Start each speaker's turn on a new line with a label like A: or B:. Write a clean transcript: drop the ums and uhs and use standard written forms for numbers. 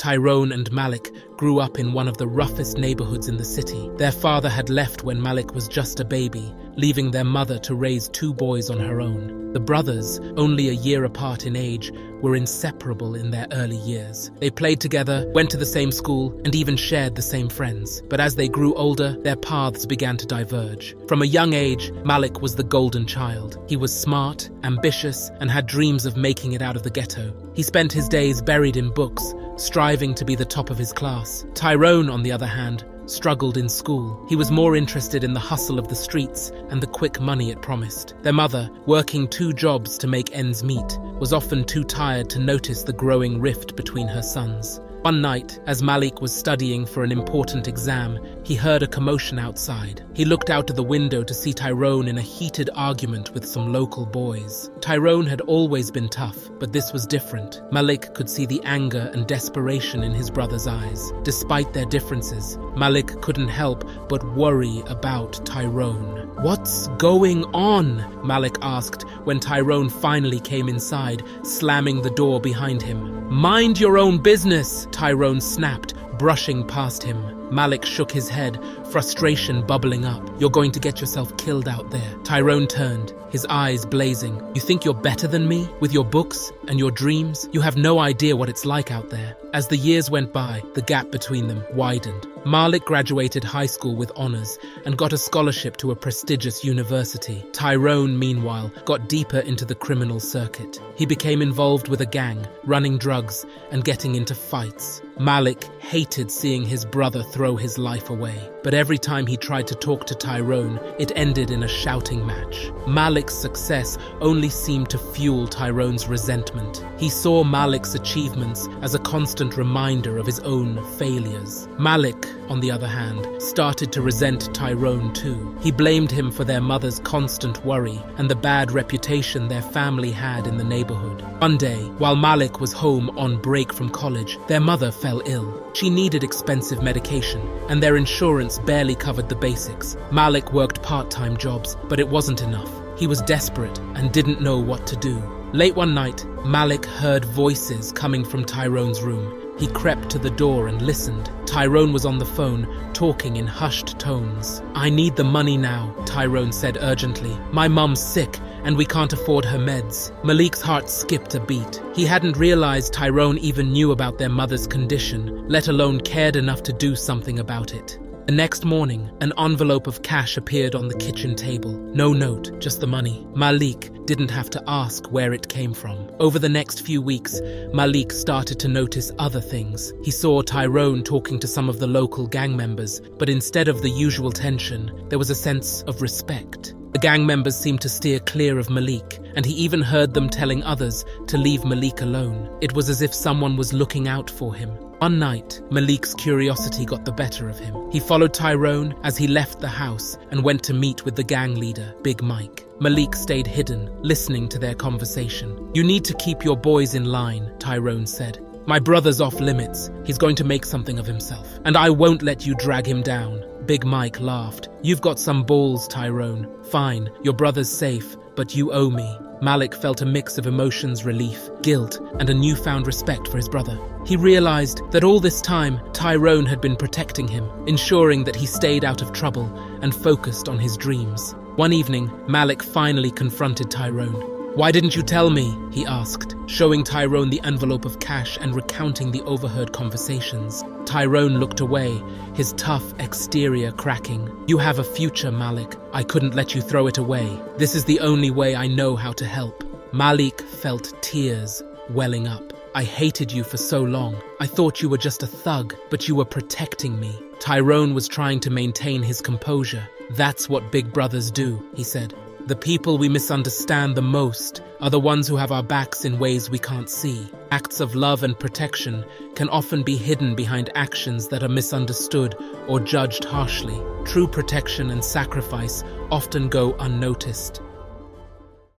A: Tyrone and Malik grew up in one of the roughest neighborhoods in the city. Their father had left when Malik was just a baby, leaving their mother to raise 2 boys on her own. The brothers, only a year apart in age, were inseparable in their early years. They played together, went to the same school, and even shared the same friends. But as they grew older, their paths began to diverge. From a young age, Malik was the golden child. He was smart, ambitious, and had dreams of making it out of the ghetto. He spent his days buried in books, striving to be the top of his class. Tyrone, on the other hand, struggled in school. He was more interested in the hustle of the streets and the quick money it promised. Their mother, working 2 jobs to make ends meet, was often too tired to notice the growing rift between her sons. One night, as Malik was studying for an important exam, he heard a commotion outside. He looked out of the window to see Tyrone in a heated argument with some local boys. Tyrone had always been tough, but this was different. Malik could see the anger and desperation in his brother's eyes. Despite their differences, Malik couldn't help but worry about Tyrone. "What's going on?" Malik asked when Tyrone finally came inside, slamming the door behind him. "Mind your own business," Tyrone snapped, brushing past him. Malik shook his head, frustration bubbling up. "You're going to get yourself killed out there." Tyrone turned, his eyes blazing. "You think you're better than me? With your books and your dreams? You have no idea what it's like out there." As the years went by, the gap between them widened. Malik graduated high school with honors and got a scholarship to a prestigious university. Tyrone, meanwhile, got deeper into the criminal circuit. He became involved with a gang, running drugs and getting into fights. Malik hated seeing his brother throw his life away, but every time he tried to talk to Tyrone, it ended in a shouting match. Malik's success only seemed to fuel Tyrone's resentment. He saw Malik's achievements as a constant reminder of his own failures. Malik, on the other hand, started to resent Tyrone too. He blamed him for their mother's constant worry and the bad reputation their family had in the neighborhood. One day, while Malik was home on break from college, their mother fell ill. She needed expensive medication, and their insurance barely covered the basics. Malik worked part-time jobs, but it wasn't enough. He was desperate and didn't know what to do. Late one night, Malik heard voices coming from Tyrone's room. He crept to the door and listened. Tyrone was on the phone, talking in hushed tones. "I need the money now," Tyrone said urgently. "My mum's sick, and we can't afford her meds." Malik's heart skipped a beat. He hadn't realized Tyrone even knew about their mother's condition, let alone cared enough to do something about it. The next morning, an envelope of cash appeared on the kitchen table. No note, just the money. Malik didn't have to ask where it came from. Over the next few weeks, Malik started to notice other things. He saw Tyrone talking to some of the local gang members, but instead of the usual tension, there was a sense of respect. The gang members seemed to steer clear of Malik, and he even heard them telling others to leave Malik alone. It was as if someone was looking out for him. One night, Malik's curiosity got the better of him. He followed Tyrone as he left the house and went to meet with the gang leader, Big Mike. Malik stayed hidden, listening to their conversation. "You need to keep your boys in line," Tyrone said. "My brother's off limits. He's going to make something of himself, and I won't let you drag him down." Big Mike laughed. "You've got some balls, Tyrone. Fine, your brother's safe, but you owe me." Malik felt a mix of emotions, relief, guilt, and a newfound respect for his brother. He realized that all this time, Tyrone had been protecting him, ensuring that he stayed out of trouble and focused on his dreams. One evening, Malik finally confronted Tyrone. "Why didn't you tell me?" he asked, showing Tyrone the envelope of cash and recounting the overheard conversations. Tyrone looked away, his tough exterior cracking. "You have a future, Malik. I couldn't let you throw it away. This is the only way I know how to help." Malik felt tears welling up. "I hated you for so long. I thought you were just a thug, but you were protecting me." Tyrone was trying to maintain his composure. "That's what big brothers do," he said. "The people we misunderstand the most are the ones who have our backs in ways we can't see. Acts of love and protection can often be hidden behind actions that are misunderstood or judged harshly. True protection and sacrifice often go unnoticed."